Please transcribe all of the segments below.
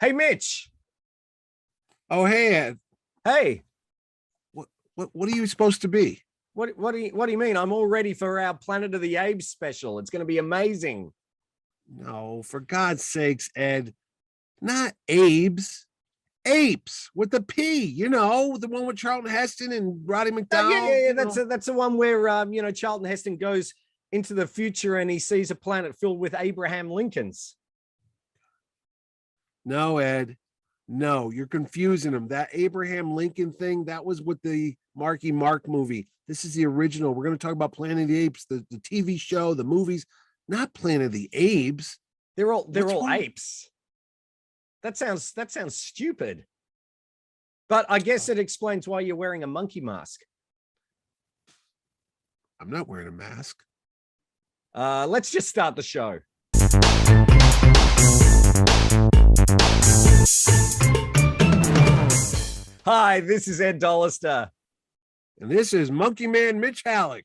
Hey, Mitch. Oh, hey, Ed. Hey, What are you supposed to be? what do you mean? I'm all ready for our Planet of the Apes special. It's going to be amazing. No, for God's sakes, Ed. Not Abe's. Apes with the P, the one with Charlton Heston and Roddy Yeah, McDowell. That's the one where Charlton Heston goes into the future and he sees a planet filled with Abraham Lincolns. No, Ed. No, you're confusing them. That Abraham Lincoln thing, that was with the Marky Mark movie. This is the original. We're going to talk about Planet of the Apes, the TV show, the movies, not Planet of the Apes. They're all apes. That sounds stupid. But I guess it explains why you're wearing a monkey mask. I'm not wearing a mask. Let's just start the show. Hi, this is Ed Dollister. And this is Monkey Man Mitch Halleck.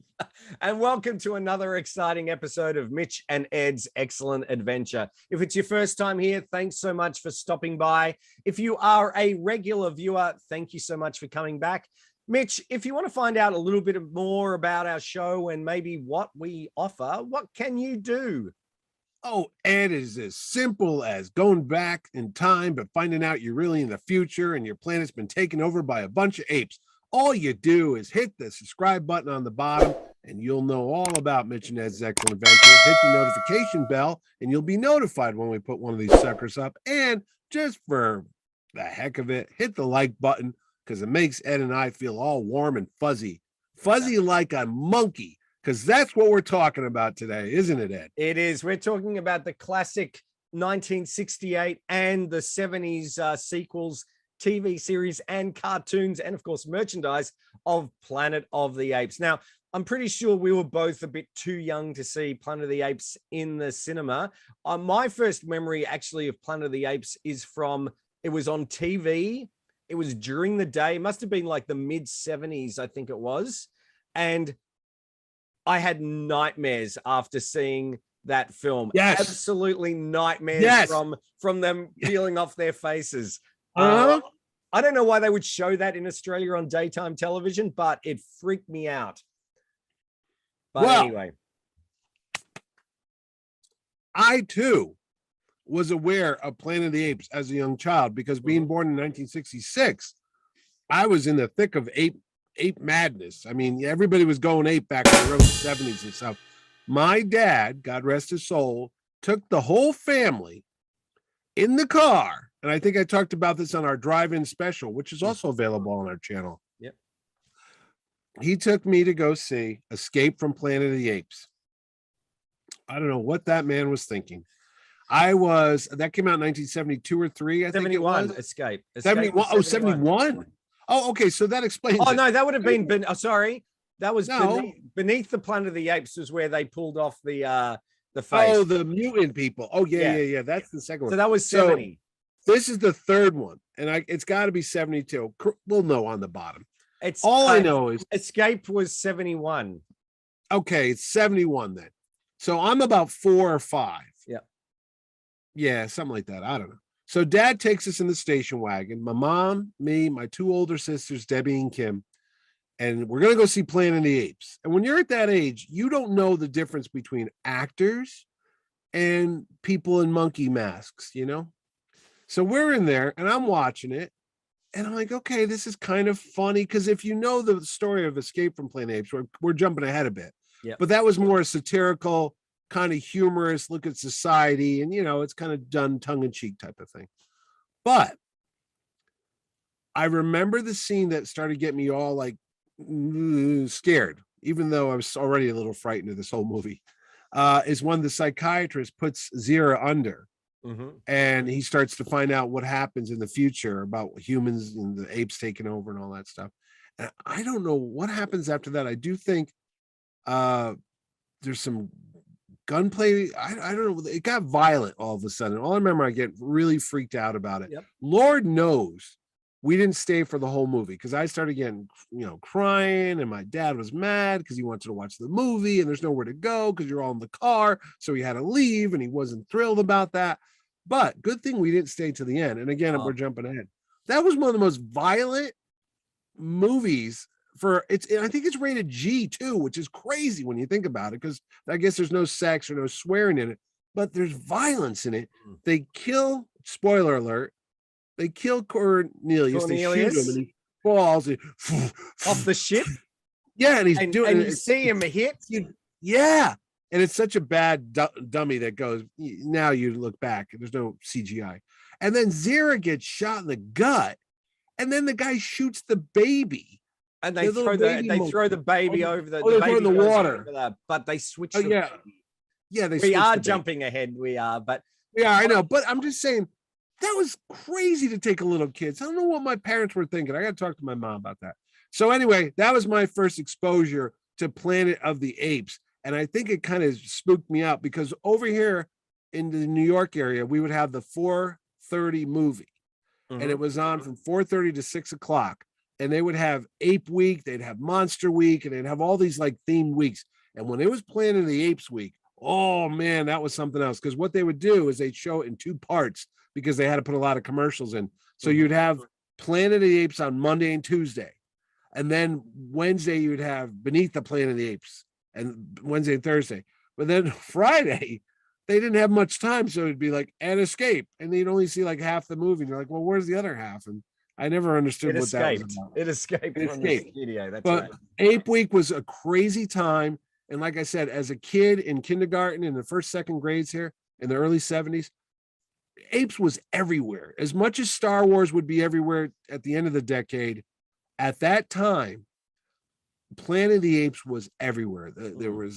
And welcome to another exciting episode of Mitch and Ed's Excellent Adventure. If it's your first time here, thanks so much for stopping by. If you are a regular viewer, thank you so much for coming back. Mitch, if you want to find out a little bit more about our show and maybe what we offer, what can you do? Oh, Ed, is as simple as going back in time, but finding out you're really in the future and your planet's been taken over by a bunch of apes. All you do is hit the subscribe button on the bottom, and you'll know all about Mitch and Ed's Excellent Adventures. Hit the notification bell, and you'll be notified when we put one of these suckers up. And just for the heck of it, hit the like button, because it makes Ed and I feel all warm and fuzzy like a monkey. Because that's what we're talking about today, isn't it, Ed? It is. We're talking about the classic 1968 and the 70s sequels, TV series and cartoons, and of course, merchandise of Planet of the Apes. Now, I'm pretty sure we were both a bit too young to see Planet of the Apes in the cinema. My first memory actually of Planet of the Apes is it was on TV. It was during the day. It must have been like the mid 70s, I think it was. And I had nightmares after seeing that film. Yes. Absolutely nightmares from them peeling off their faces. Uh-huh. I don't know why they would show that in Australia on daytime television, but it freaked me out. But anyway. I, too, was aware of Planet of the Apes as a young child because being born in 1966, I was in the thick of ape madness. I mean, everybody was going ape back in the early 70s and stuff. My dad, God rest his soul, took the whole family in the car. And I think I talked about this on our drive-in special, which is also available on our channel. Yep. He took me to go see Escape from Planet of the Apes. I don't know what that man was thinking. That came out in 1972 or 3, I 71, think it was. Escape 71. Oh, 71. Oh, okay. So that explains it. it. No, that would have been sorry. That was beneath the Planet of the Apes was where they pulled off the face. Oh, the mutant people. Oh, yeah. That's the second one. So that was 70. This is the third one, and it's got to be 72. We'll know on the bottom. I know is Escape was 71. Okay, it's 71 then. So I'm about 4 or 5. Yeah, something like that. I don't know. So Dad takes us in the station wagon. My mom, me, my 2 older sisters, Debbie and Kim, and we're gonna go see Planet of the Apes. And when you're at that age, you don't know the difference between actors and people in monkey masks, So we're in there and I'm watching it and I'm like, okay, this is kind of funny. Because if you know the story of Escape from Planet of the Apes, we're jumping ahead a bit. Yeah. But that was more a satirical, kind of humorous look at society. And, it's kind of done tongue-in-cheek type of thing. But I remember the scene that started getting me all like scared, even though I was already a little frightened of this whole movie, is when the psychiatrist puts Zira under. And he starts to find out what happens in the future about humans and the apes taking over and all that stuff. And I don't know what happens after that. I do think there's some gunplay. I don't know. It got violent all of a sudden. All I remember, I get really freaked out about it. Yep. Lord knows we didn't stay for the whole movie because I started getting, crying, and my dad was mad because he wanted to watch the movie and there's nowhere to go because you're all in the car. So he had to leave and he wasn't thrilled about that. But good thing we didn't stay to the end. And again, Oh. we're jumping ahead. That was one of the most violent movies for it's. I think it's rated G too, which is crazy when you think about it, because I guess there's no sex or no swearing in it, but there's violence in it. They kill, spoiler alert, they kill Cornelius. They shoot him and he falls off the ship. Yeah, and he's doing and it. You see him hit. Yeah. And it's such a bad dummy that goes, now you look back, there's no CGI. And then Zira gets shot in the gut, and then the guy shoots the baby. And they throw the baby over the they baby throw in the water. But they switch. Oh, yeah. Yeah, we are jumping ahead. We are, but yeah, I know. But I'm just saying that was crazy to take a little kid. So I don't know what my parents were thinking. I got to talk to my mom about that. So anyway, that was my first exposure to Planet of the Apes. And I think it kind of spooked me out because over here in the New York area, we would have the 4:30 movie. And it was on from 4:30 to 6 o'clock. And they would have Ape Week, they'd have Monster Week, and they'd have all these like themed weeks. And when it was Planet of the Apes week, oh man, that was something else. Because what they would do is they'd show it in 2 parts because they had to put a lot of commercials in. So you'd have Planet of the Apes on Monday and Tuesday. And then Wednesday, you'd have Beneath the Planet of the Apes. And Wednesday and Thursday. But then Friday, they didn't have much time. So it'd be like an Escape. And you'd only see like half the movie. And you're like, well, where's the other half? And I never understood what that was about. It escaped from the studio. That's but right. Ape Week was a crazy time. And like I said, as a kid in kindergarten, in the first, second grades here in the early 70s, Apes was everywhere. As much as Star Wars would be everywhere at the end of the decade, at that time, Planet of the Apes was everywhere. There were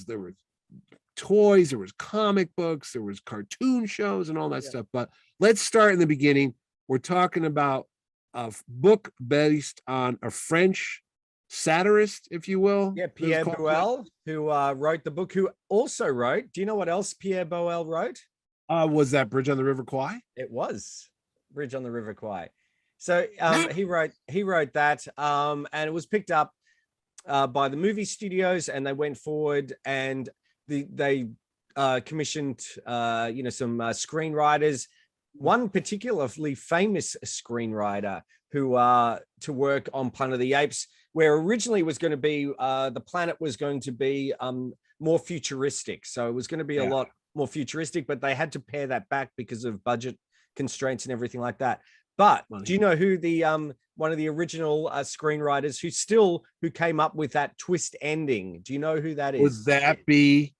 toys, there was comic books, there was cartoon shows and all that stuff. But let's start in the beginning. We're talking about a book based on a French satirist, if you will. Yeah, Pierre Boel, who wrote the book, who also wrote, do you know what else Pierre Boel wrote? Was that Bridge on the River Kwai? It was Bridge on the River Kwai. So he wrote that, and it was picked up by the movie studios, and they went forward and they commissioned some screenwriters, one particularly famous screenwriter who to work on Planet of the Apes, where originally was going to be the planet was going to be more futuristic. So it was going to be a lot more futuristic, but they had to pare that back because of budget constraints and everything like that. But do you know who the one of the original screenwriters who came up with that twist ending? Do you know who that is? Would that be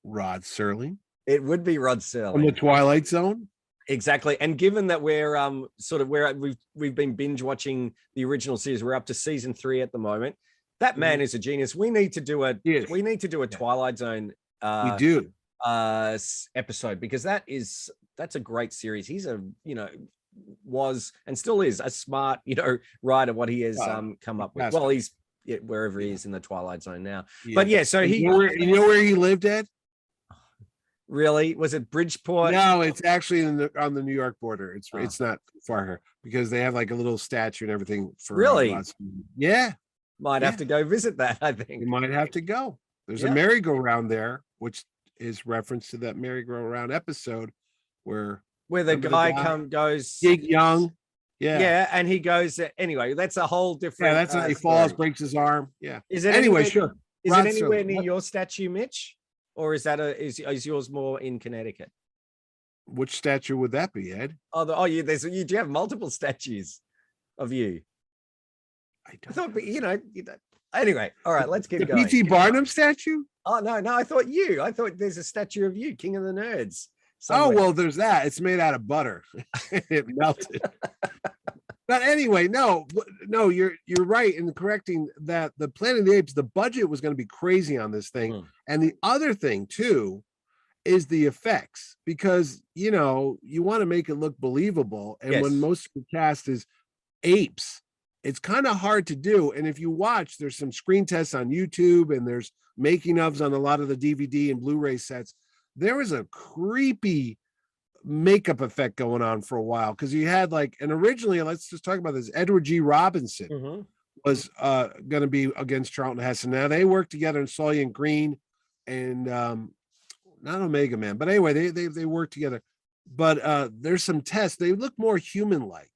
Rod Serling? It would be Rod Serling from the Twilight Zone. Exactly. And given that we're we've been binge watching the original series, we're up to season 3 at the moment. That man is a genius. We need to do a Twilight Zone episode, because that's a great series. He's was and still is a smart writer. What he has come up with. Well, he's wherever he is in the Twilight Zone now. But so you know where he lived, Ed? Really? Was it Bridgeport? No, it's actually on the New York border. It's not far here, because they have like a little statue and everything for really. Might have to go visit that. I think you might have to go. There's a merry-go-round there, which is reference to that merry-go-round episode where the guy goes Gig Young. Yeah, and he goes anyway. That's a whole different. Yeah, that's he falls, breaks his arm. Yeah. Is it anyway? Sure. Is it anywhere near your statue, Mitch? Or is that is yours more in Connecticut? Which statue would that be, Ed? You do have multiple statues of you. I thought, anyway, all right, let's keep going. The P.T. Barnum statue? Oh, no, I thought there's a statue of you, King of the Nerds. Somewhere. Oh, well, there's that. It's made out of butter. It melted. But anyway, no, you're right in correcting that the Planet of the Apes, the budget was going to be crazy on this thing. And the other thing too is the effects, because you want to make it look believable. And when most of the cast is apes, it's kind of hard to do. And if you watch, there's some screen tests on YouTube, and there's making ofs on a lot of the DVD and Blu-ray sets. There was a creepy makeup effect going on for a while, because you had and originally, let's just talk about this, Edward G. Robinson was going to be against Charlton Heston. Now they worked together in Soylent Green and not Omega Man, but anyway, they work together. But there's some tests. They look more human-like.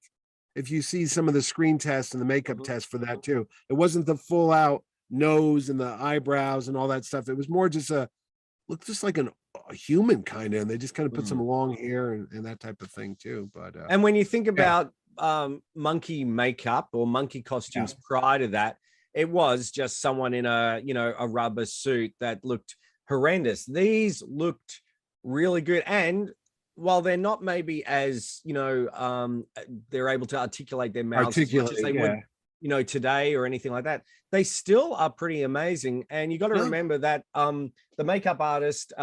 If you see some of the screen tests and the makeup tests for that too, it wasn't the full out nose and the eyebrows and all that stuff. It was more just looked just like a human kind of, and they just kind of put some long hair and that type of thing too. But and when you think about monkey makeup or monkey costumes prior to that, it was just someone in a a rubber suit that looked horrendous. These looked really good, and while they're not maybe as they're able to articulate their mouths as much as they would today or anything like that, they still are pretty amazing. And you got to remember that the makeup artist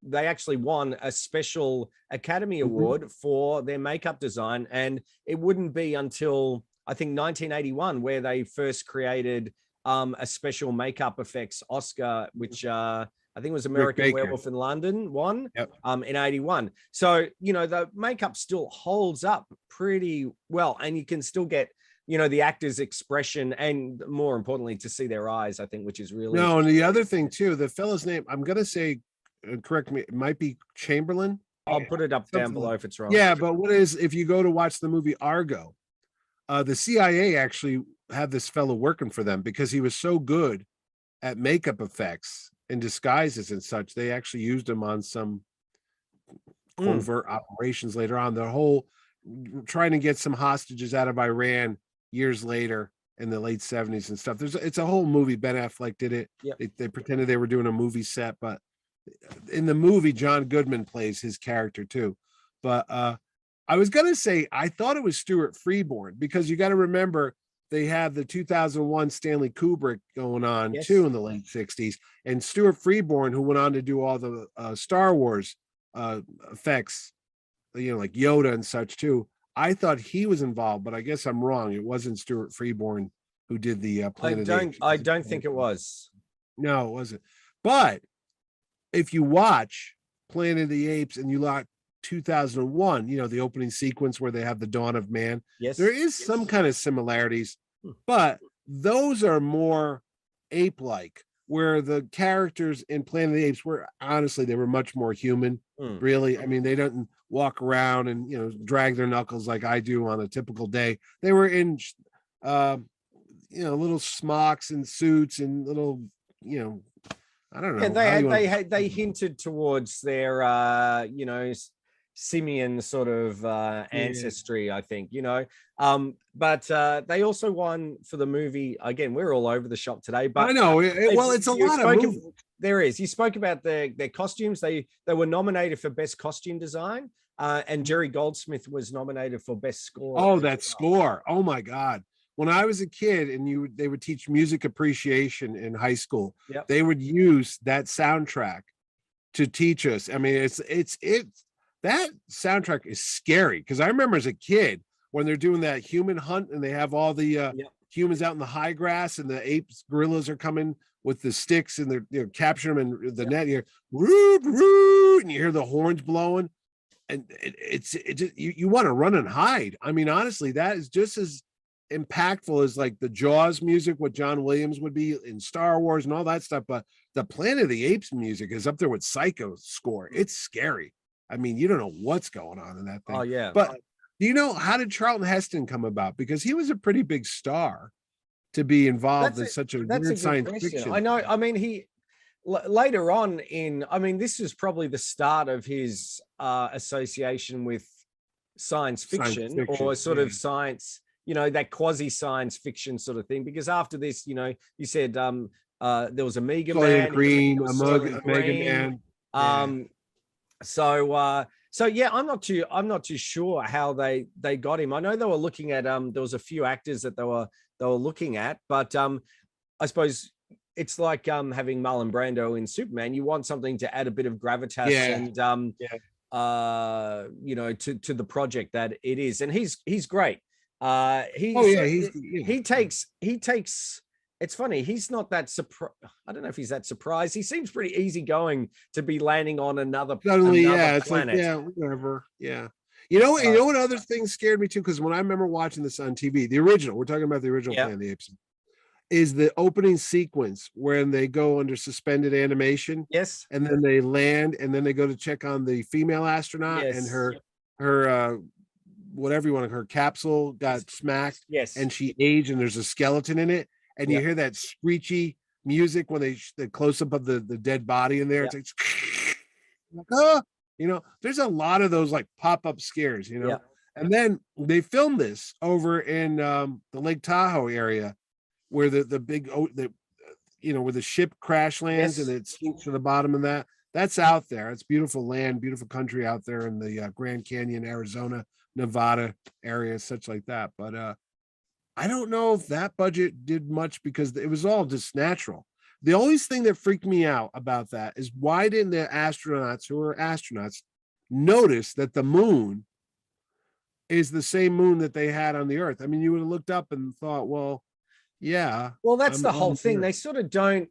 they actually won a special Academy Award for their makeup design, and it wouldn't be until I think 1981 where they first created a special makeup effects Oscar, which I think it was American Werewolf in London won in 81. So, the makeup still holds up pretty well, and you can still get, the actor's expression and more importantly, to see their eyes, I think, which is really. No, and the other thing too, the fellow's name, I'm going to say, correct me, it might be Chamberlain. I'll put it up down below if it's wrong. Yeah, but if you go to watch the movie Argo, the CIA actually had this fellow working for them because he was so good at makeup effects and disguises and such. They actually used him on some covert operations later on. The whole trying to get some hostages out of Iran years later in the late 70s and stuff. It's a whole movie. Ben Affleck did it. They pretended they were doing a movie set, but in the movie, John Goodman plays his character too. But I was gonna say I thought it was Stuart Freeborn, because you got to remember they had the 2001 Stanley Kubrick going on too in the late 60s, and Stuart Freeborn, who went on to do all the Star Wars effects, like Yoda and such too. I thought he was involved, but I guess I'm wrong. It wasn't Stuart Freeborn who did the Planet Apes. I don't think it was. No, it wasn't. But if you watch Planet of the Apes and you like 2001, the opening sequence where they have the Dawn of Man, there is some kind of similarities, but those are more ape-like, where the characters in Planet of the Apes were, honestly, they were much more human, really. I mean, they don't walk around and, drag their knuckles like I do on a typical day. They were in, little smocks and suits and little, I don't know. Yeah, they hinted towards their, simian sort of ancestry, I think, but they also won for the movie. Again, we're all over the shop today, but I know it's a lot of movies. There is. You spoke about their costumes. They were nominated for best costume design, and Jerry Goldsmith was nominated for best score. Oh, that score! Oh my God! When I was a kid, and they would teach music appreciation in high school, they would use that soundtrack to teach us. I mean, it's that soundtrack is scary, because I remember as a kid when they're doing that human hunt and they have all the humans out in the high grass and the apes, gorillas are coming with the sticks and they're capturing them in the net. You hear root, root, and you hear the horns blowing, and it's just, you want to run and hide. I mean, honestly, that is just as impactful as like the Jaws music, what John Williams would be in Star Wars and all that stuff. But the Planet of the Apes music is up there with Psycho's score. It's scary. I mean, you don't know what's going on in that thing. Oh yeah. But do you know, how did Charlton Heston come about? Because he was a pretty big star to be involved in such a weird science fiction. I know. I mean, he later on this is probably the start of his association with science fiction or sort of science, that quasi science fiction sort of thing. Because after this, you said there was Omega Man, Omega Man. So yeah, I'm not too sure how they got him. I know they were looking at there was a few actors that they were looking at, but I suppose it's like having Marlon Brando in Superman. You want something to add a bit of gravitas and to the project that it is, and he's great. He takes. It's funny. He's not that surprised. I don't know if he's that surprised. He seems pretty easygoing to be landing on another planet. It's like, whatever. Yeah. You know what other thing scared me too? Because when I remember watching this on TV, the original, we're talking about the original Planet of the Apes. is the opening sequence when they go under suspended animation. Yes. And then they land, and then they go to check on the female astronaut, and Yes. her whatever you want, her capsule got smacked. Yes. And she aged, and there's a skeleton in it, and you hear that screechy music when the close up of the dead body in there. It's like oh, there's a lot of those like pop-up scares, and then they filmed this over in the Lake Tahoe area where the big where the ship crash lands and it sinks to the bottom of that. That's out there. It's beautiful land, beautiful country out there in the Grand Canyon, Arizona, Nevada area, such like that. But I don't know if that budget did much because it was all just natural. The only thing that freaked me out about that is why didn't the astronauts who are astronauts notice that the moon is the same moon that they had on the Earth? I mean, you would have looked up and thought, well, yeah. Well, that's the whole thing. They sort of don't.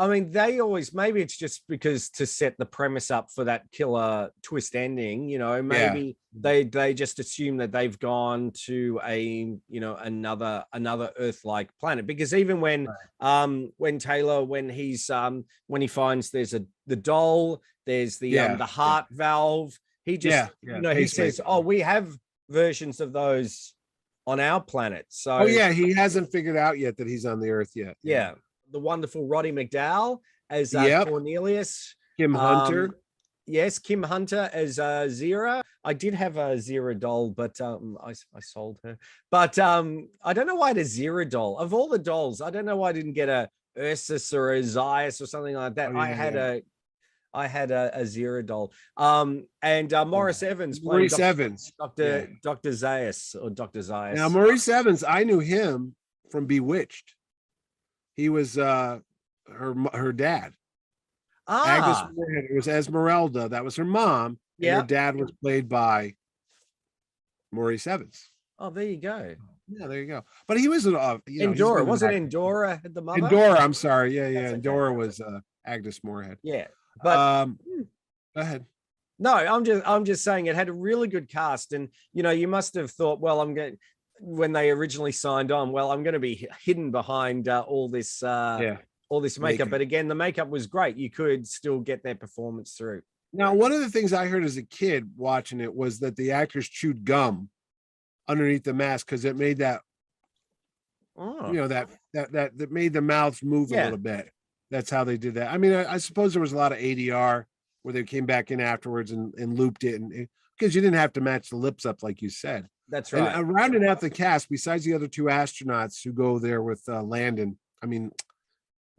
I mean, they always, maybe it's just because to set the premise up for that killer twist ending, maybe they just assume that they've gone to another Earth-like planet. Because even when Taylor, when he finds there's the doll, there's the heart valve, he just, he says, oh, we have versions of those on our planet. So he hasn't figured out yet that he's on the Earth yet. Yeah. The wonderful Roddy McDowall as Cornelius. Kim Hunter. Yes, Kim Hunter as Zira. I did have a Zira doll, but I sold her. But I don't know why the Zira doll. Of all the dolls, I don't know why I didn't get a Ursus or a Zaius or something like that. I had a Zira doll. And Maurice Evans playing Dr. Zaius or Dr. Zaius. Now, Maurice Evans, I knew him from Bewitched. He was her dad. Agnes Moorehead. It was Esmeralda. That was her mom. And her dad was played by Maurice Evans. Oh, there you go. Yeah, there you go. But he was Endora. Wasn't Endora the mother? Endora, I'm sorry. Yeah. Endora was Agnes Moorehead. Yeah. But go ahead. No, I'm just saying it had a really good cast. And you must have thought, well, when they originally signed on, well, I'm going to be hidden behind all this makeup. But again, the makeup was great. You could still get their performance through. Now, one of the things I heard as a kid watching it was that the actors chewed gum underneath the mask because it made that, that made the mouths move a little bit. That's how they did that. I mean, I suppose there was a lot of ADR where they came back in afterwards and looped it, because you didn't have to match the lips up like you said. That's right. And rounding out the cast, besides the other two astronauts who go there with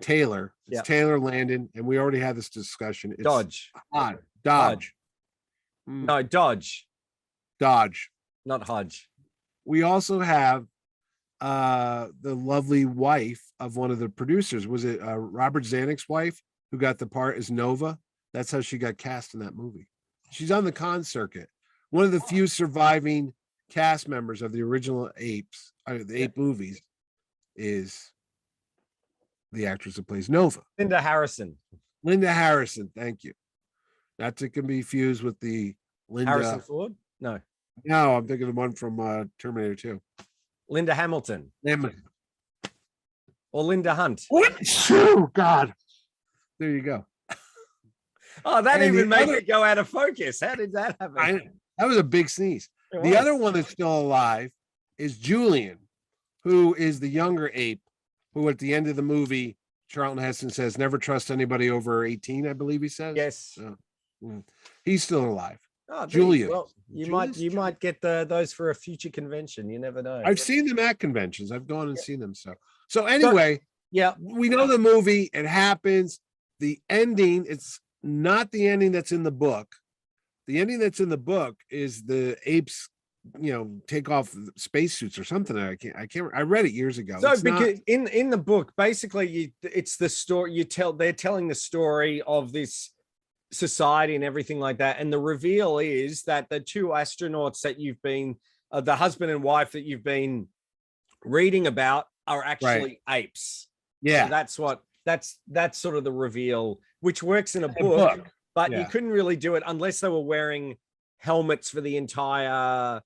Taylor. It's Taylor, Landon, and we already had this discussion. It's Dodge. Dodge. No, Dodge. Dodge. Not Hodge. We also have the lovely wife of one of the producers. Was it Robert Zanuck's wife who got the part as Nova? That's how she got cast in that movie. She's on the con circuit. One of the few surviving cast members of the original Apes, the Ape movies, is the actress that plays Nova. Linda Harrison. Thank you. Not to be fused with the Linda Harrison Ford. No, I'm thinking of the one from Terminator 2. Linda Hamilton. Or Linda Hunt. What? Oh God. There you go. Oh, that even made it go out of focus. How did that happen? That was a big sneeze. The other one that's still alive is Julian, who is the younger ape, who at the end of the movie, Charlton Heston says, never trust anybody over 18, I believe he says. Yes. He's still alive. Oh, Julian. Well, you might get those for a future convention. You never know. I've seen them at conventions. I've gone and seen them. So anyway, we know the movie. It happens. The ending, it's not the ending that's in the book. The ending that's in the book is the apes, take off spacesuits or something. I can't. I read it years ago. So because in the book, basically, it's the story they're telling the story of this society and everything like that. And the reveal is that the two astronauts that you've been, the husband and wife that you've been reading about, are actually apes. Yeah, so that's sort of the reveal, which works in a book. But you couldn't really do it unless they were wearing helmets for the entire,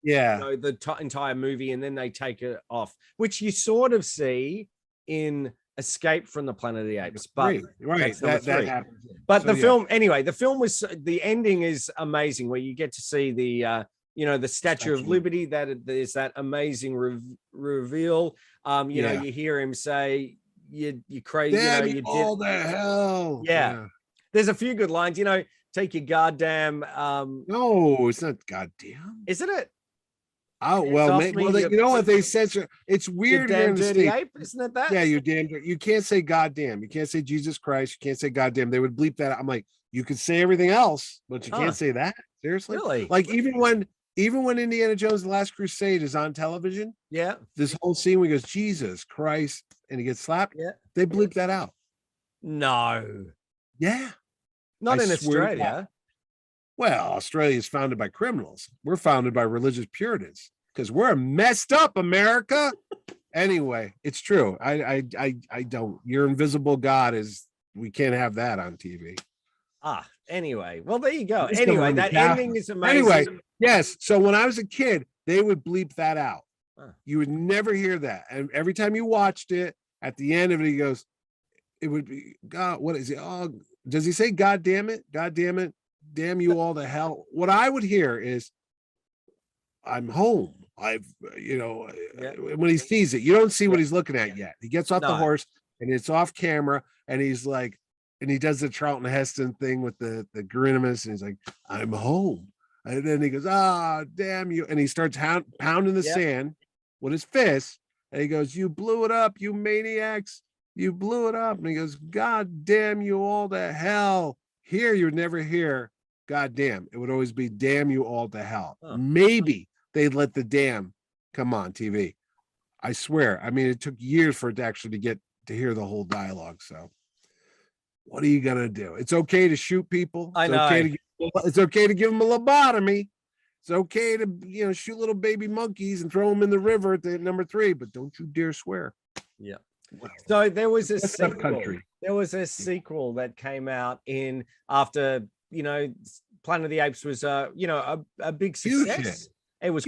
entire movie, and then they take it off, which you sort of see in Escape from the Planet of the Apes, but right, that happens. But so, the film, anyway, the film was, the ending is amazing, where you get to see the the Statue of Liberty. That there's that amazing reveal. You hear him say, "You crazy, Damn, you all the hell." Yeah. There's a few good lines. Take your goddamn. No, it's not goddamn. Isn't it? Oh well, you know what they censor? It's weird here in the States. Ape, isn't it that? Yeah, you damn. You can't say goddamn. You can't say Jesus Christ. You can't say goddamn. They would bleep that out. I'm like, you could say everything else, but you can't say that. Seriously? Really? Like even when Indiana Jones: The Last Crusade is on television, this whole scene where he goes, Jesus Christ, and he gets slapped, they bleep that out. No. Yeah. Not in Australia. Well, Australia is founded by criminals. We're founded by religious Puritans because we're messed up, America. Anyway, it's true. I don't. Your invisible God is. We can't have that on TV. Anyway. Well, there you go. Anyway, that ending is amazing. Anyway, yes. So when I was a kid, they would bleep that out. You would never hear that. And every time you watched it, at the end of it, he goes, it would be, God, what is it? Oh, does he say, God damn it? God damn it. Damn you all to hell. What I would hear is, I'm home. When he sees it, you don't see what he's looking at yet. He gets off the horse and it's off camera and he's like, and he does the Charlton Heston thing with the grimace and he's like, I'm home. And then he goes, damn you. And he starts pounding the sand with his fist. And he goes, you blew it up, you maniacs. You blew it up. And he goes, God damn you all to hell. Here, you would never hear God damn. It would always be damn you all to hell. Maybe they'd let the damn come on TV. I swear. I mean, it took years for it to actually get to hear the whole dialogue. So what are you going to do? It's okay to shoot people. I know. It's okay to give them a lobotomy. It's okay to, shoot little baby monkeys and throw them in the river at the number 3, but don't you dare swear. Yeah. So there was a sequel. There was a sequel that came out after Planet of the Apes was a big success. It was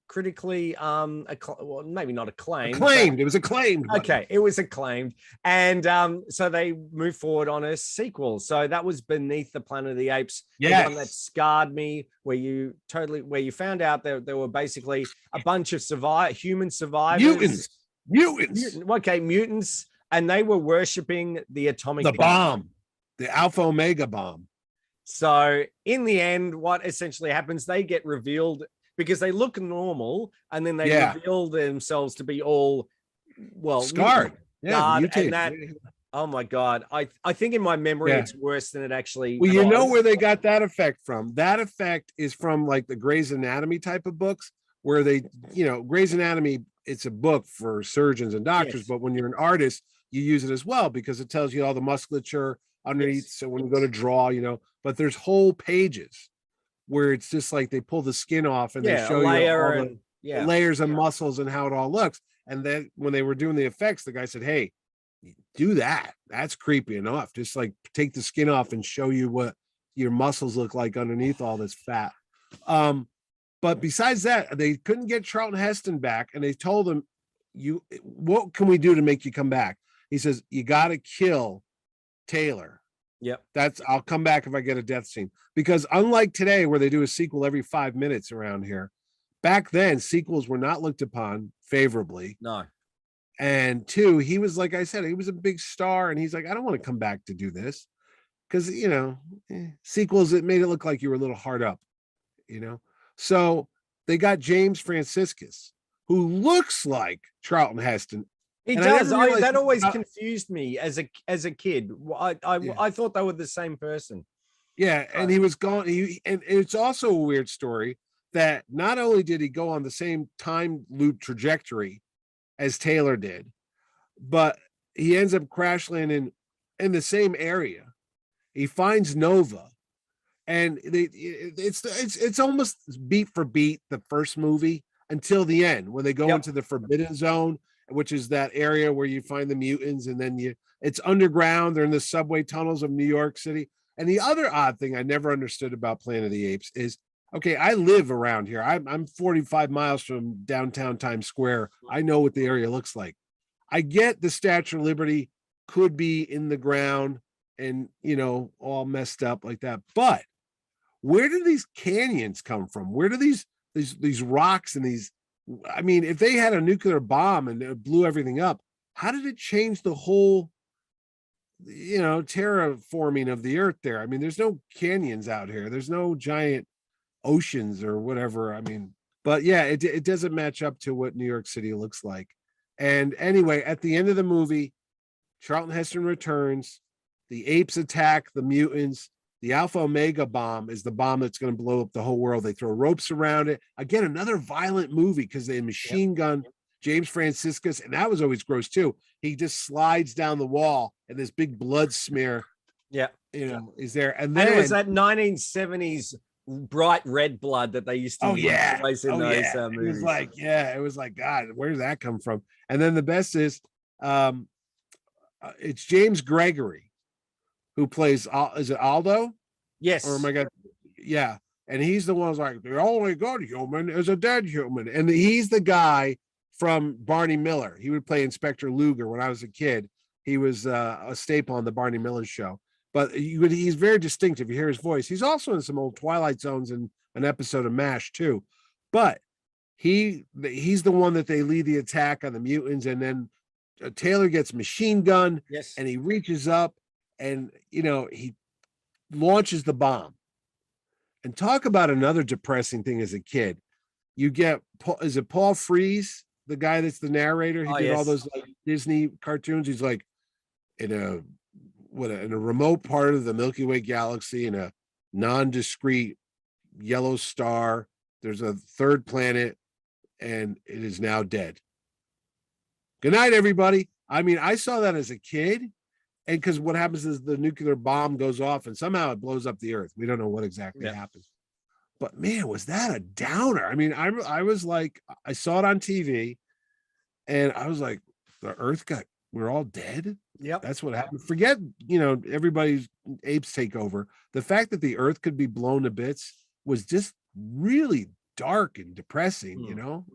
critically well, maybe not acclaimed. It was acclaimed. Okay, it was acclaimed, and so they moved forward on a sequel. So that was Beneath the Planet of the Apes. The one that scarred me, where you found out that there were basically a bunch of human survivors. Mutants, and they were worshiping the atomic bomb, the Alpha Omega bomb. So in the end, what essentially happens, they get revealed because they look normal, and then they reveal themselves to be all scarred. And that, oh my God, I think in my memory it's worse than it actually was. You know where they got that effect from? That effect is from like the Grey's Anatomy type of books, where they, Grey's Anatomy, it's a book for surgeons and doctors, but when you're an artist, you use it as well because it tells you all the musculature underneath. So when you go to draw, but there's whole pages where it's just like they pull the skin off and they show you all the layers of muscles and how it all looks. And then when they were doing the effects, the guy said, hey, do that. That's creepy enough. Just like take the skin off and show you what your muscles look like underneath all this fat. But besides that, they couldn't get Charlton Heston back, and they told him, what can we do to make you come back? He says, you got to kill Taylor. Yep. I'll come back if I get a death scene. Because unlike today, where they do a sequel every 5 minutes around here, back then, sequels were not looked upon favorably. No. And 2, he was, like I said, he was a big star, and he's like, I don't want to come back to do this. Because, sequels, it made it look like you were a little hard up, So they got James Franciscus, who looks like Charlton Heston. He does. That always confused me as a kid. I thought they were the same person. Yeah, and he was gone. And it's also a weird story that not only did he go on the same time loop trajectory as Taylor did, but he ends up crash landing in the same area. He finds Nova. And it's almost beat for beat the first movie until the end when they go into the Forbidden Zone, which is that area where you find the mutants, and then it's underground. They're in the subway tunnels of New York City. And the other odd thing I never understood about Planet of the Apes is, okay, I live around here. I'm 45 miles from downtown Times Square. I know what the area looks like. I get the Statue of Liberty could be in the ground and, you know, all messed up like that. But where do these canyons come from? Where do these rocks and these, I mean, if they had a nuclear bomb and it blew everything up, how did it change the whole, you know, terraforming of the earth there? I mean, there's no canyons out here. There's no giant oceans or whatever. I mean, but yeah, it doesn't match up to what New York City looks like. And anyway, at the end of the movie, Charlton Heston returns, the apes attack the mutants. The Alpha Omega bomb is the bomb that's going to blow up the whole world. They throw ropes around it. Again, another violent movie because they machine gun James Franciscus, and that was always gross too. He just slides down the wall, and this big blood smear, is there. And then it was that 1970s bright red blood that they used to always in those movies. It was like, God, where did that come from? And then the best is, it's James Gregory who plays, is it Aldo? Yes. Or am I got? Yeah. And he's the one who's like, the only good human is a dead human. And he's the guy from Barney Miller. He would play Inspector Luger when I was a kid. He was a staple on the Barney Miller show. But he's very distinctive. You hear his voice. He's also in some old Twilight Zones and an episode of MASH too. But he's the one that they lead the attack on the mutants. And then Taylor gets machine gun. Yes. And he reaches up and, you know, he launches the bomb. And talk about another depressing thing as a kid. You get, is it Paul Frees, the guy that's the narrator? He did all those like Disney cartoons. He's like in a remote part of the Milky Way galaxy, in a non-discrete yellow star. There's a third planet, and it is now dead. Good night, everybody. I mean, I saw that as a kid. And because what happens is the nuclear bomb goes off and somehow it blows up the earth. We don't know what exactly happens. But man, was that a downer? I mean, I was like, I saw it on TV and I was like, the earth we're all dead. Yep. That's what happened. Forget, you know, everybody's apes take over. The fact that the earth could be blown to bits was just really dark and depressing, you know?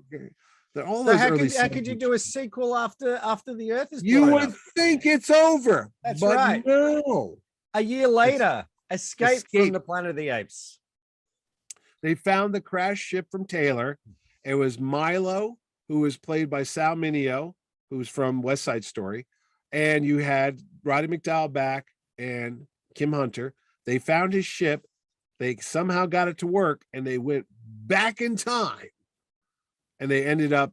All those how could you do a sequel after the Earth is blown You would up? think it's over. That's but right. No. A year later, Escape from the Planet of the Apes. They found the crash ship from Taylor. It was Milo, who was played by Sal Mineo, who's from West Side Story. And you had Roddy McDowall back and Kim Hunter. They found his ship. They somehow got it to work, and they went back in time. And they ended up,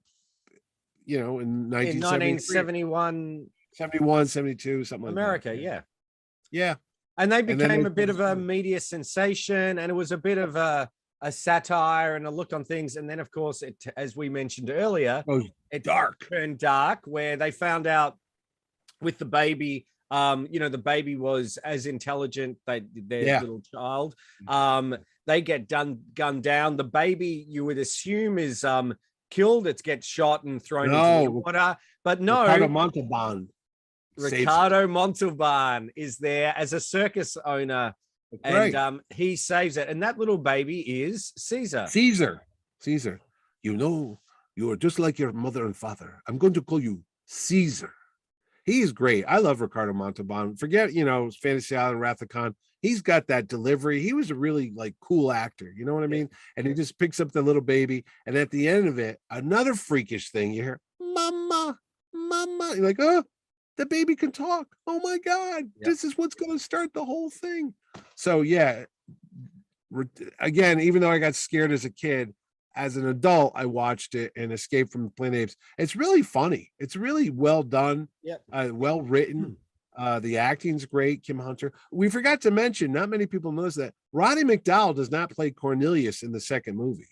you know, in 1971, 71, 72, something like America, that. Yeah. And they became a bit of a media sensation, and it was a bit of a satire and a look on things. And then, of course, it, as we mentioned earlier, it turned dark, where they found out with the baby, you know, the baby was as intelligent, their little child. They get gunned down. The baby, you would assume, is killed. It gets shot and thrown into the water. But no, Ricardo Montalban is there as a circus owner, and he saves it. And that little baby is Caesar. Caesar. You know, you are just like your mother and father. I'm going to call you Caesar. He's great. I love Ricardo Montalban. Forget, you know, Fantasy Island, Wrath of Khan. He's got that delivery. He was a really like cool actor. You know what I mean? And he just picks up the little baby. And at the end of it, another freakish thing, you hear, mama, mama. You're like, oh, the baby can talk. Oh my God. This is what's going to start the whole thing. So yeah, again, even though I got scared as a kid, as an adult, I watched it and Escape from the Planet of Apes. It's really funny. It's really well done. Well written. The acting's great. Kim Hunter. We forgot to mention, not many people knows that Roddy McDowall does not play Cornelius in the second movie.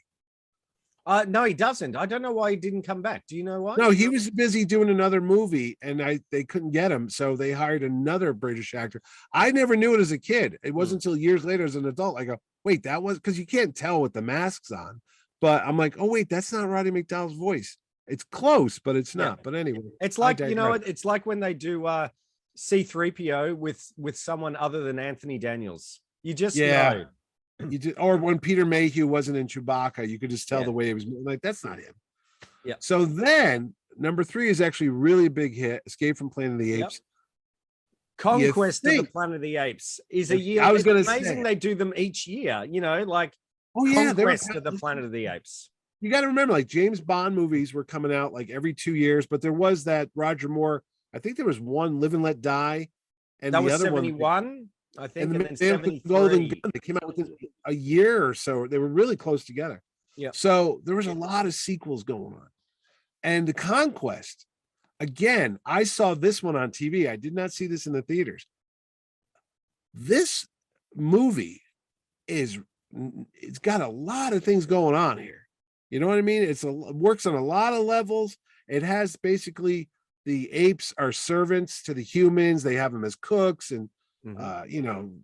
No, he doesn't. I don't know why he didn't come back. Do you know why? No, he was busy doing another movie and they couldn't get him. So they hired another British actor. I never knew it as a kid. It wasn't until years later as an adult. I go, wait, that was, because you can't tell with the masks on. But I'm like, oh, wait, that's not Roddy McDowall's voice. It's close, but it's not. But anyway. It's like, you know, it's like when they do C-3PO with someone other than Anthony Daniels. You just know. You did, or when Peter Mayhew wasn't in Chewbacca, you could just tell the way he was like, that's not him. Yeah. So then number 3 is actually really a big hit, Escape from Planet of the Yep. Apes. Conquest of the Planet of the Apes is a year. I was going to It's amazing say, they do them each year, you know, like oh yeah, Conquest of the Planet of the Apes. You got to remember, like James Bond movies were coming out like every 2 years, but there was that Roger Moore. I think there was one, Live and Let Die, and that the was other 71, I think, and then the Golden Gun. They came out within a year or so. They were really close together. Yeah. So there was a lot of sequels going on, and the Conquest. Again, I saw this one on TV. I did not see this in the theaters. This movie it's got a lot of things going on here. You know what I mean? It works on a lot of levels. It has basically the apes are servants to the humans. They have them as cooks and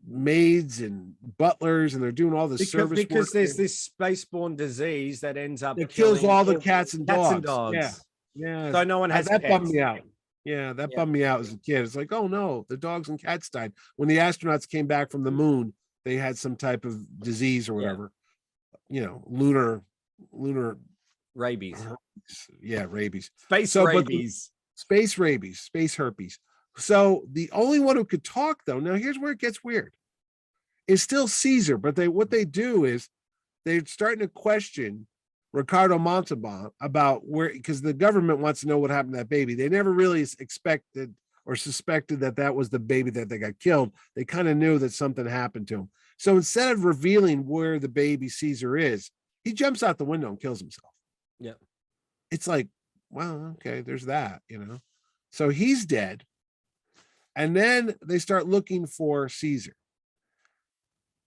maids and butlers, and they're doing all this service because work. There's this spaceborne disease that ends up kills all the cats and dogs. Yeah. So no one has that pets. bummed me out. Yeah, that bummed me out as a kid. It's like, oh no, the dogs and cats died. When the astronauts came back from the moon, they had some type of disease or whatever. Lunar rabies. Yeah, rabies. Space rabies. Space rabies, space herpes. So the only one who could talk, though, now here's where it gets weird, is still Caesar. But what they do is they're starting to question Ricardo Montalban about where, because the government wants to know what happened to that baby. They never really expected or suspected that was the baby that they got killed. They kind of knew that something happened to him. So instead of revealing where the baby Caesar is, he jumps out the window and kills himself. Yeah. It's like, well, okay, there's that, So he's dead. And then they start looking for Caesar.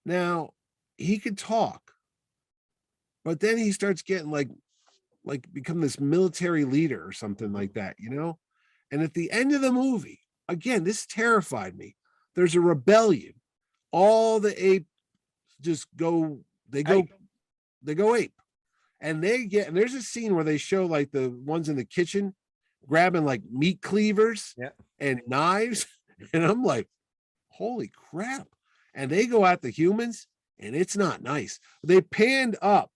Now, he could talk, but then he starts getting like become this military leader or something like that, And at the end of the movie, again, this terrified me. There's a rebellion. All the apes just go ape. And there's a scene where they show like the ones in the kitchen grabbing like meat cleavers and knives. And I'm like, holy crap. And they go at the humans and it's not nice. They panned up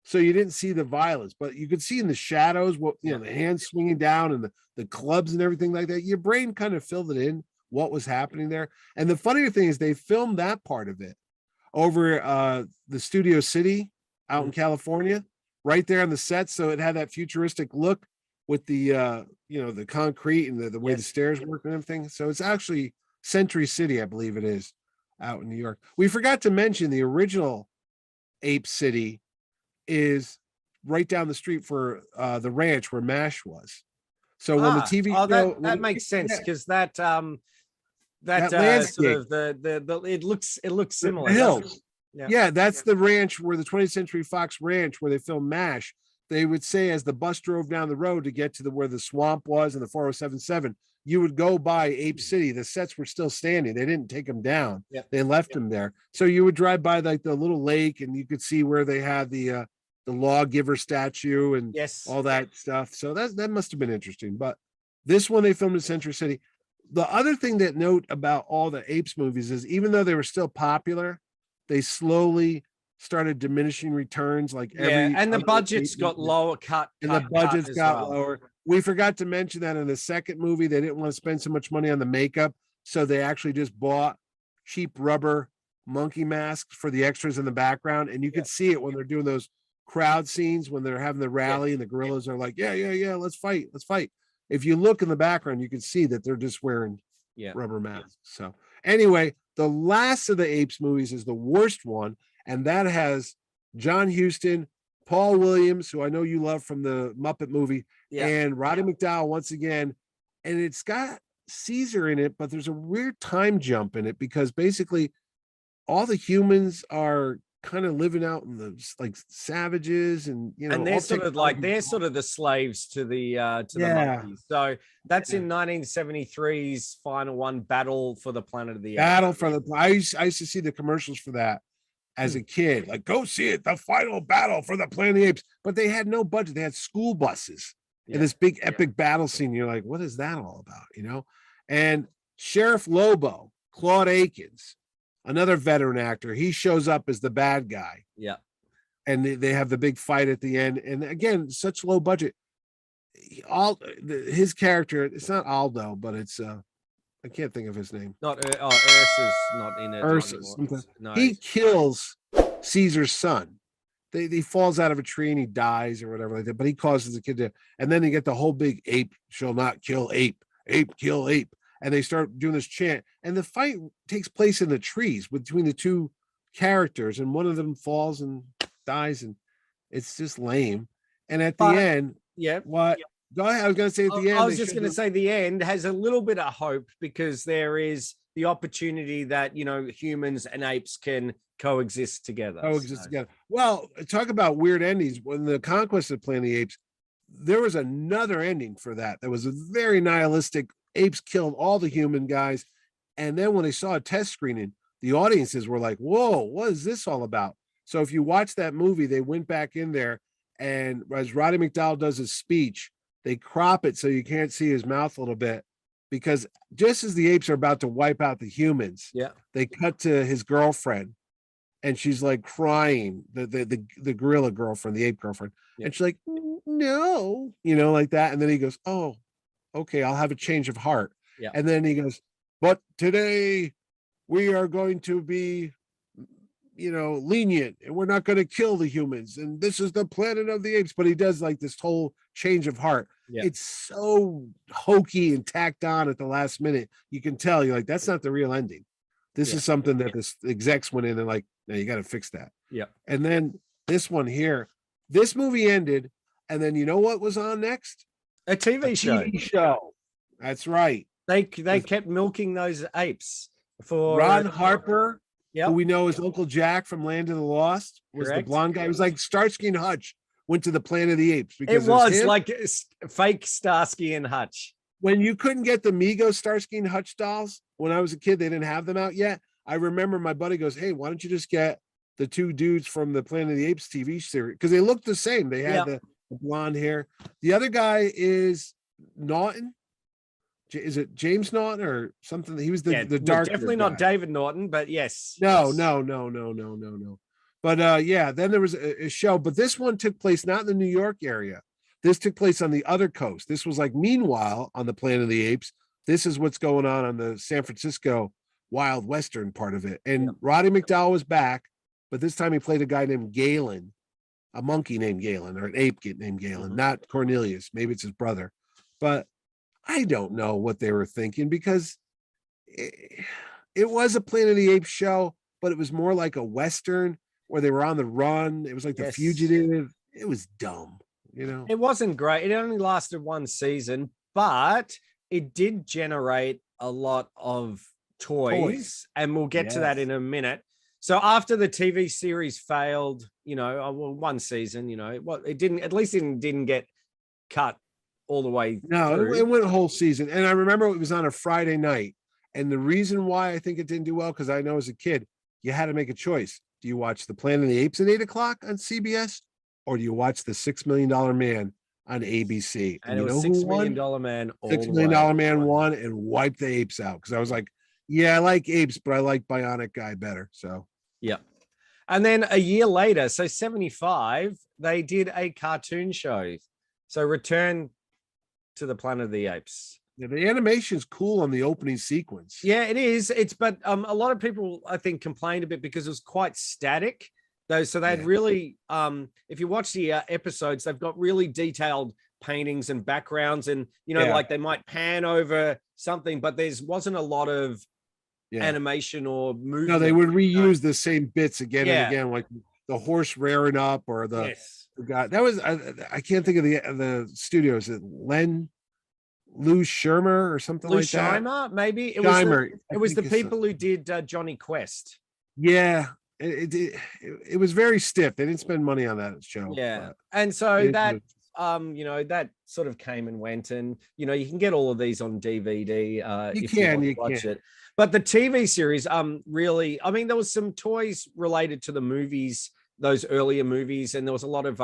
so you didn't see the violence, but you could see in the shadows the hands swinging down and the clubs and everything like that. Your brain kind of filled it in what was happening there. And the funnier thing is they filmed that part of it over the Studio City out in California, right there on the set. So it had that futuristic look with the the concrete and the way the stairs work and everything. So it's actually Century City, I believe it is, out in New York. We forgot to mention the original Ape City is right down the street for the ranch where MASH was. So when the TV show, that makes sense, because that landscape, sort of the it looks similar. The hills. That's the ranch where the 20th Century Fox ranch where they filmed MASH. They would say as the bus drove down the road to get to where the swamp was and the 4077, you would go by Ape City. The sets were still standing. They didn't take them down. They left them there. So you would drive by like the little lake and you could see where they had the lawgiver statue and all that stuff. So that must have been interesting. But this one they filmed in Century City. The other thing that note about all the Apes movies is even though they were still popular, they slowly started diminishing returns. And the budgets got lower, the budgets got lower. We forgot to mention that in the second movie, they didn't want to spend so much money on the makeup. So they actually just bought cheap rubber monkey masks for the extras in the background. And you could see it when they're doing those crowd scenes, when they're having the rally and the gorillas are like, yeah, let's fight. If you look in the background, you can see that they're just wearing rubber masks. So anyway, the last of the Apes movies is the worst one. And that has John Huston, Paul Williams, who I know you love from the Muppet movie, and Roddy McDowall once again. And it's got Caesar in it, but there's a weird time jump in it because basically all the humans are kind of living out in the like savages and and they're sort of the slaves to the monkeys. So that's in 1973's final one, Battle for the Planet of the Apes. I used to see the commercials for that as a kid, like go see it, the final battle for the Planet of the Apes. But they had no budget. They had school buses and this big epic battle scene. You're like, what is that all about? And Sheriff Lobo, Claude Akins, another veteran actor, he shows up as the bad guy. And they have the big fight at the end. And again, such low budget. his character, it's not Aldo, but it's I can't think of his name. Not Ursa's not in it anymore. No. He kills Caesar's son. He falls out of a tree and he dies or whatever like that, but he causes the kid to, and then they get the whole big ape shall not kill ape, ape kill ape. And they start doing this chant. And the fight takes place in the trees between the two characters, and one of them falls and dies, and it's just lame. And at the end, what? Yeah. Go ahead. I was going to say at the end. I was just going to say the end has a little bit of hope because there is the opportunity that, you know, humans and apes can coexist together. Well, talk about weird endings. When the Conquest of Planet of the Apes, there was another ending for that. That was a very nihilistic. Apes killed all the human guys. And then when they saw a test screening, the audiences were like, whoa, what is this all about? So if you watch that movie, they went back in there, and as Roddy McDowall does his speech, they crop it so you can't see his mouth a little bit, because just as the apes are about to wipe out the humans, they cut to his girlfriend, and she's like crying, the gorilla girlfriend, the ape girlfriend, and she's like, no, you know, like that. And then he goes, oh, okay, I'll have a change of heart. And then he goes, but today we are going to be, you know, lenient, and we're not going to kill the humans, and this is the Planet of the Apes. But he does like this whole change of heart. It's so hokey and tacked on at the last minute. You can tell, you're like, that's not the real ending. This is something that the execs went in and like, no, you got to fix that. And then this one here, this movie ended, and then you know what was on next? A TV show. That's right. They kept milking those apes for Ron Harper. Who we know as Uncle Jack from Land of the Lost, was the blonde guy. It was like Starsky and Hutch went to the Planet of the Apes. Because it was like fake Starsky and Hutch. When you couldn't get the Mego Starsky and Hutch dolls, when I was a kid, they didn't have them out yet. I remember my buddy goes, hey, why don't you just get the two dudes from the Planet of the Apes TV series? Because they looked the same. They had the blonde hair. The other guy is Naughton. Is it James Naughton or something? He was the dark. Definitely not David Naughton, but yes. No. But then there was a show, but this one took place not in the New York area. This took place on the other coast. This was like, meanwhile, on the Planet of the Apes, this is what's going on the San Francisco Wild Western part of it. And Roddy McDowall was back, but this time he played a guy named Galen, a monkey named Galen, or an ape named Galen, not Cornelius. Maybe it's his brother. But I don't know what they were thinking, because it was a Planet of the Apes show, but it was more like a Western where they were on the run. It was like The Fugitive. It was dumb, you know. It wasn't great. It only lasted one season, but it did generate a lot of toys. And we'll get to that in a minute. So after the TV series failed, you know, one season, you know, it didn't get cut all the way through. It went a whole season. And I remember it was on a Friday night. And the reason why I think it didn't do well, because I know as a kid, you had to make a choice. Do you watch the Planet of the Apes at 8 o'clock on CBS, or do you watch the $6 Million Man on ABC? And it was $6 Million Man. $6 Million Man won and wiped the apes out. Because I was like, yeah, I like apes, but I like Bionic Guy better. So and then a year later, so 75, they did a cartoon show. So Return to the Planet of the Apes. Yeah, the animation is cool on the opening sequence. Yeah, it is. But a lot of people, I think, complained a bit because it was quite static. Though, so they'd really, if you watch the episodes, they've got really detailed paintings and backgrounds, and you know, like they might pan over something, but wasn't a lot of animation or movement. No, they would reuse the same bits again and again, like the horse rearing up, or the guy. That was I can't think of the studio. Is it Lou Scheimer or something like that? Scheimer, maybe it was the people who did Johnny Quest. Yeah, it was very stiff. They didn't spend money on that show. Yeah, and so that you know, that sort of came and went, and you know, you can get all of these on DVD. You can watch it. But the TV series, really, I mean, there was some toys related to the movies, those earlier movies, and there was a lot of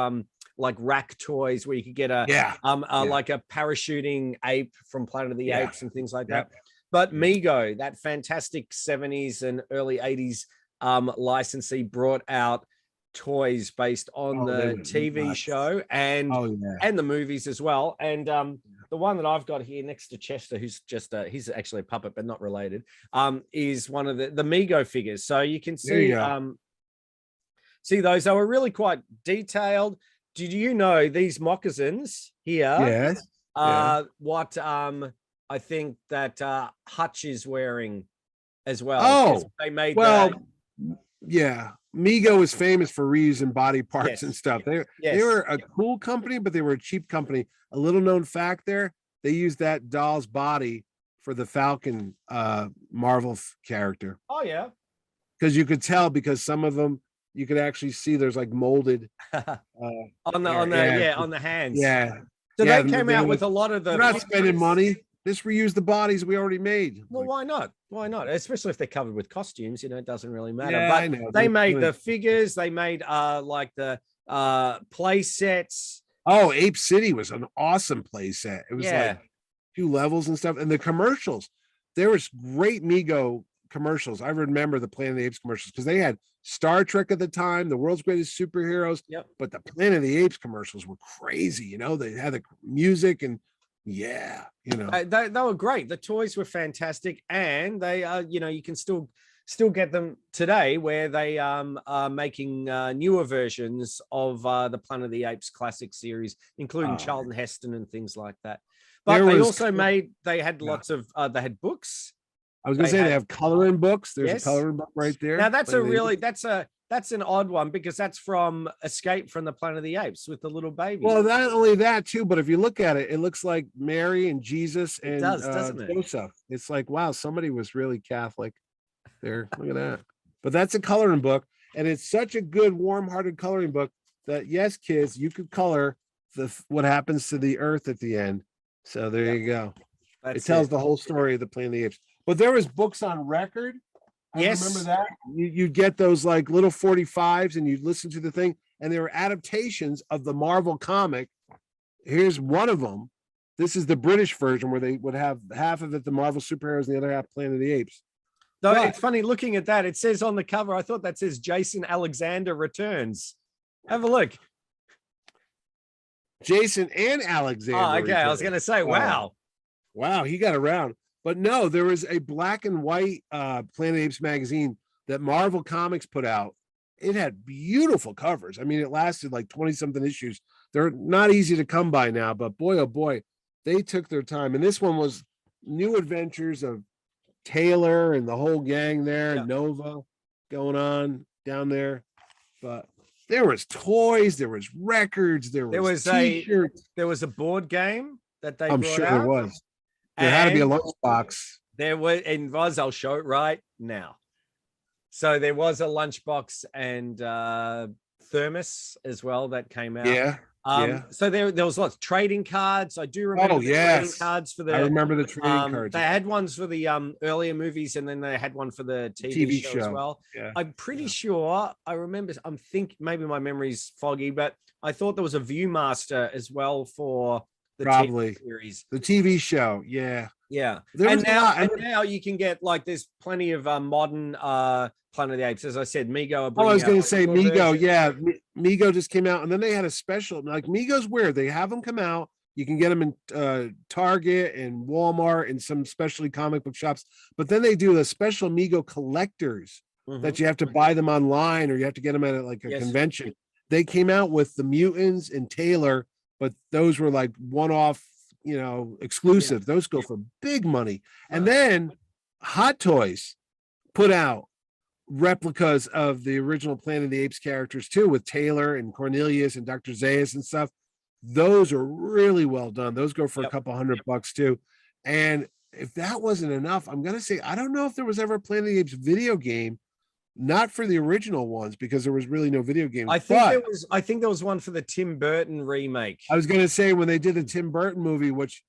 like rack toys where you could get like a parachuting ape from Planet of the Apes and things like that. But Mego, that fantastic 70s and early 80s licensee, brought out toys based on the TV show and the movies as well. And the one that I've got here next to Chester, who's just he's actually a puppet but not related, is one of the Mego figures. So you can see see those. They were really quite detailed. Did you know these moccasins here what I think that Hutch is wearing as well? Oh, they made Mego is famous for reusing body parts and stuff. They were a cool company, but they were a cheap company. A little known fact there, they used that doll's body for the Falcon Marvel character. Oh yeah. Because you could tell, because some of them you could actually see there's like molded on the hands. Yeah. So they came out with a lot of the. We're not spending money. Just reuse the bodies we already made. Well, why not? Why not? Especially if they're covered with costumes, you know, it doesn't really matter. Yeah, but I know. They made the figures, they made like the play sets. Oh, Ape City was an awesome play set. It was like 2 levels and stuff. And the commercials, there was great Mego commercials. I remember the Planet of the Apes commercials because they had Star Trek at the time, the world's greatest superheroes. But the Planet of the Apes commercials were crazy. You know, they had the music and you know, they were great. The toys were fantastic, and they you know, you can still get them today, where they are making newer versions of the Planet of the Apes classic series, including Charlton Heston and things like that. But they also they had lots of they had books. I was gonna say they have coloring books. There's a coloring book right there. Now that's an odd one, because that's from Escape from the Planet of the Apes with the little baby. Well, not only that too, but if you look at it, it looks like Mary and Jesus and doesn't it? Joseph. It's like, wow, somebody was really Catholic there. Look at that. But that's a coloring book, and it's such a good, warm-hearted coloring book that yes, kids, you could color what happens to the Earth at the end. So there you go. It tells the whole story of the Planet of the Apes. But there was books on record. Remember that? You'd get those like little 45s and you'd listen to the thing, and they were adaptations of the Marvel comic. Here's one of them. This is the British version, where they would have half of it the Marvel superheroes and the other half Planet of the Apes. Though it's funny looking at that. It says on the cover, I thought that says Jason Alexander returns. Have a look. Jason and Alexander. Oh, okay. I was going to say, wow. Wow, he got around. But no, there was a black and white Planet of the Apes magazine that Marvel Comics put out. It had beautiful covers. I mean, it lasted like 20-something issues. They're not easy to come by now, but boy, oh boy, they took their time. And this one was new adventures of Taylor and the whole gang there, Nova going on down there. But there was toys, there was records, there was t-shirts. There was a board game that they I'm brought sure out. there was. There had to be a lunchbox. There was, and Voz, I'll show it right now. So there was a lunchbox and thermos as well that came out. So there was lots of trading cards. I do remember the trading cards for the. I remember the trading cards. They had ones for the earlier movies, and then they had one for the TV show as well. I'm pretty sure I remember. I'm thinking maybe my memory's foggy, but I thought there was a Viewmaster as well for the TV series. The TV show, yeah. And now you can get, like, there's plenty of modern Planet of the Apes. As I said, Mego. I was going to say Mego. Yeah, Mego just came out, and then they had a special. Like, Mego's weird. They have them come out. You can get them in Target and Walmart and some specialty comic book shops. But then they do the special Mego collectors that you have to buy them online, or you have to get them at like a convention. They came out with the Mutants and Taylor, but those were like one-off, you know, exclusive. Those go for big money. And then Hot Toys put out replicas of the original Planet of the Apes characters too, with Taylor and Cornelius and Dr. Zaius and stuff. Those are really well done. Those go for a couple $100 too. And if that wasn't enough, I'm gonna say I don't know if there was ever a Planet of the Apes video game. Not for the original ones, because there was really no video game. I think there was one for the Tim Burton remake. I was going to say, when they did the Tim Burton movie, which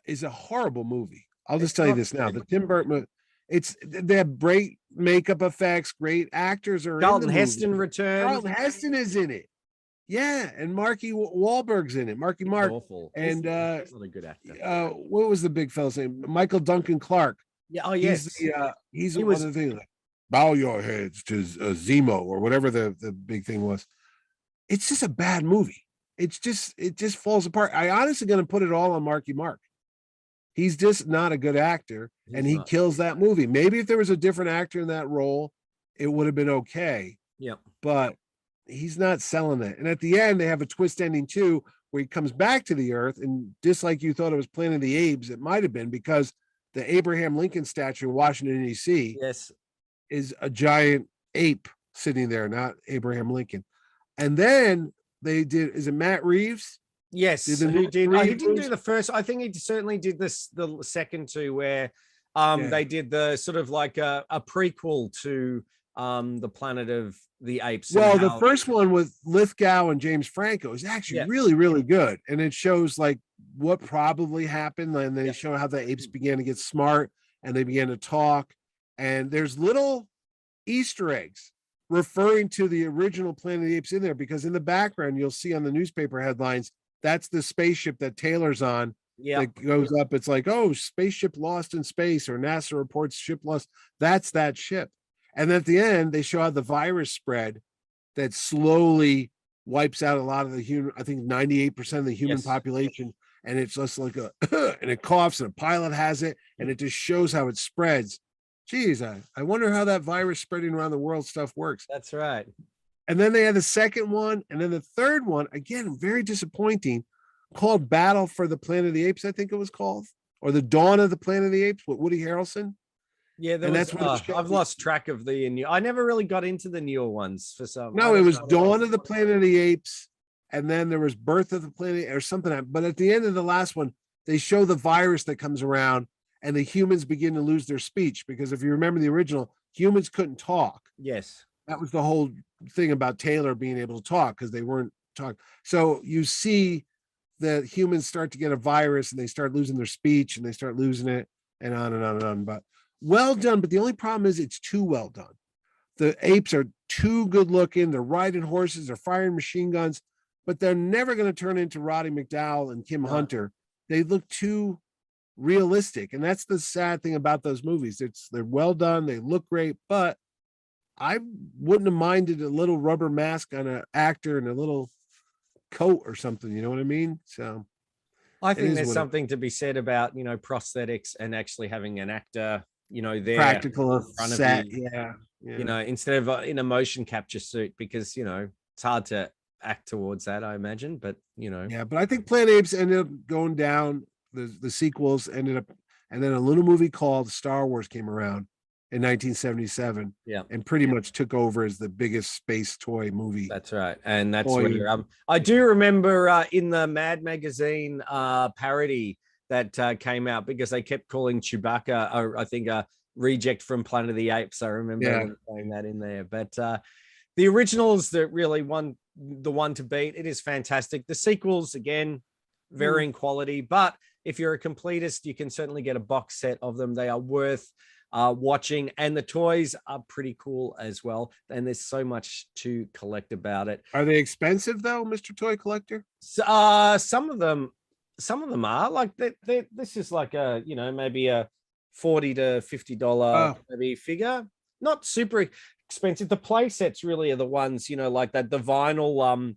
is a horrible movie. I'll just tell you this now: the Tim Burton, they have great makeup effects, great actors are. Charlton Heston returned. Charlton Heston is in it. Yeah, and Marky Wahlberg's in it. Marky Mark. Awful. And he's not a good actor. What was the big fella's name? Michael Duncan Clark. Yeah. Oh yes. He's one of the things. bow your heads to Zemo or whatever the big thing was. It's just a bad movie. It just falls apart. I honestly going to put it all on Marky Mark. He's just not a good actor, and he kills that movie. Maybe if there was a different actor in that role, it would have been okay. Yeah, but he's not selling it. And at the end, they have a twist ending too, where he comes back to the earth, and just like you thought it was Planet of the Apes, it might have been, because the Abraham Lincoln statue in Washington, D.C. yes, is a giant ape sitting there, not Abraham Lincoln. And then they did, is it Matt Reeves? Yes, who did? He didn't do the first. I think he certainly did the second two, where they did the sort of like a prequel to the Planet of the Apes. Well, the first one with Lithgow and James Franco is actually really, really good, and it shows like what probably happened, and they show how the apes began to get smart and they began to talk, and there's little Easter eggs referring to the original Planet of the Apes in there, because in the background you'll see on the newspaper headlines, that's the spaceship that Taylor's on. Yeah, that goes up. It's like, oh, spaceship lost in space, or NASA reports ship lost. That's that ship. And at the end, they show how the virus spread that slowly wipes out a lot of the human, I think 98% of the human population. And it's just like a, and it coughs, and a pilot has it, and it just shows how it spreads. Geez, I wonder how that virus spreading around the world stuff works. That's right. And then they had the second one, and then the third one, again, very disappointing, called Battle for the Planet of the Apes, I think it was called, or The Dawn of the Planet of the Apes with Woody Harrelson. Yeah, that's what I've lost track of the new. I never really got into the newer ones for some. No, it was Dawn of the Planet of the Apes, and then there was Birth of the Planet or something. But at the end of the last one, they show the virus that comes around, and the humans begin to lose their speech, because if you remember the original, humans couldn't talk. Yes, that was the whole thing about Taylor being able to talk, because they weren't talking. So you see the humans start to get a virus, and they start losing their speech, and they start losing it, and on and on and on. But well done. But the only problem is it's too well done. The apes are too good looking. They're riding horses. They're firing machine guns, but they're never going to turn into Roddy McDowell and Kim Hunter. They look too realistic. And that's the sad thing about those movies. They're well done. They look great, but I wouldn't have minded a little rubber mask on an actor and a little coat or something. You know what I mean? So I think there's something to be said about, prosthetics and actually having an actor, there practical set. Yeah. Instead of in a motion capture suit, because, it's hard to act towards that, I imagine, but, Yeah, but I think Planet Apes ended up going down. The sequels ended up, and then a little movie called Star Wars came around in 1977, and pretty much took over as the biggest space toy movie. That's right, and that's where I do remember in the Mad magazine parody that came out, because they kept calling Chewbacca, I think, a reject from Planet of the Apes. I remember saying that in there, but the originals that really won the one to beat. It is fantastic. The sequels, again, varying quality, but if you're a completist, you can certainly get a box set of them. They are worth watching, and the toys are pretty cool as well. And there's so much to collect about it. Are they expensive though, Mr. Toy Collector? Some of them are like this is like a maybe a $40 to $50 maybe figure. Not super expensive. The play sets really are the ones, like that. The vinyl.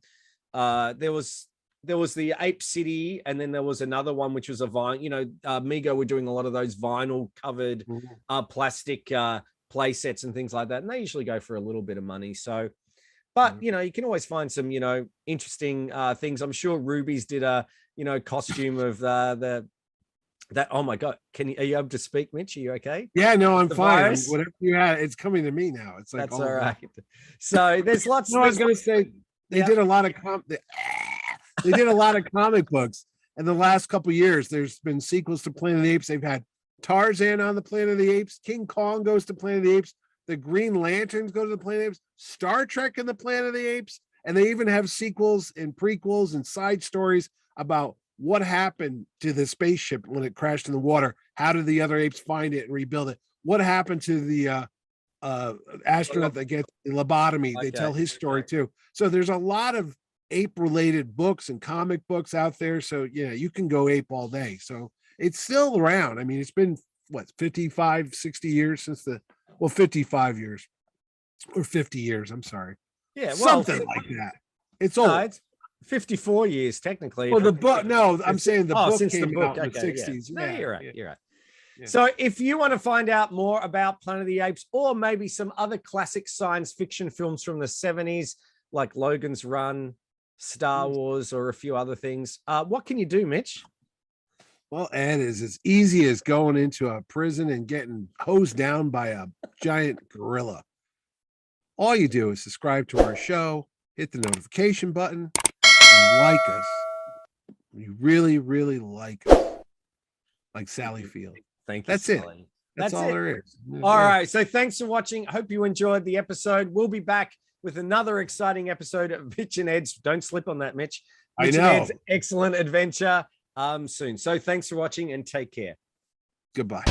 There was the Ape City, and then there was another one which was a vinyl. Mego were doing a lot of those vinyl covered plastic play sets and things like that, and they usually go for a little bit of money. So, but you can always find some interesting things. I'm sure Ruby's did a costume of that. Oh my God, are you able to speak, Mitch? Are you okay? Yeah, no, I'm fine. Whatever you had, it's coming to me now. It's like, that's all right. So there's lots. No, I was going to say they did a lot of they did a lot of comic books in the last couple of years. There's been sequels to Planet of the Apes. They've had Tarzan on the Planet of the Apes. King Kong goes to Planet of the Apes. The Green Lanterns go to the Planet of the Apes. Star Trek in the Planet of the Apes. And they even have sequels and prequels and side stories about what happened to the spaceship when it crashed in the water. How did the other apes find it and rebuild it? What happened to the astronaut that gets the lobotomy? They tell his story too. So there's a lot of ape related books and comic books out there. So you can go ape all day. So it's still around. I mean, it's been 55, 60 years since the Well, 55 years or 50 years. I'm sorry. Yeah, well, something like that. It's old. No, it's 54 years technically. Well, the book. No, I'm saying the book since came the book. out in the Okay, 60s. Yeah. No, Yeah, you're right. yeah. You're right. Yeah. So if you want to find out more about Planet of the Apes or maybe some other classic science fiction films from the 70s, like Logan's Run, Star Wars, or a few other things, what can you do, Mitch? Well, Ed, is as easy as going into a prison and getting hosed down by a giant gorilla. All you do is subscribe to our show, hit the notification button, and like us. You really, really like us. Like Sally Field. Thank you. That's Sally. it. That's all there is. All right. So thanks for watching. Hope you enjoyed the episode. We'll be back with another exciting episode of Mitch and Ed's. Don't slip on that, Mitch. Mitch and Ed's excellent adventure soon. So thanks for watching and take care. Goodbye.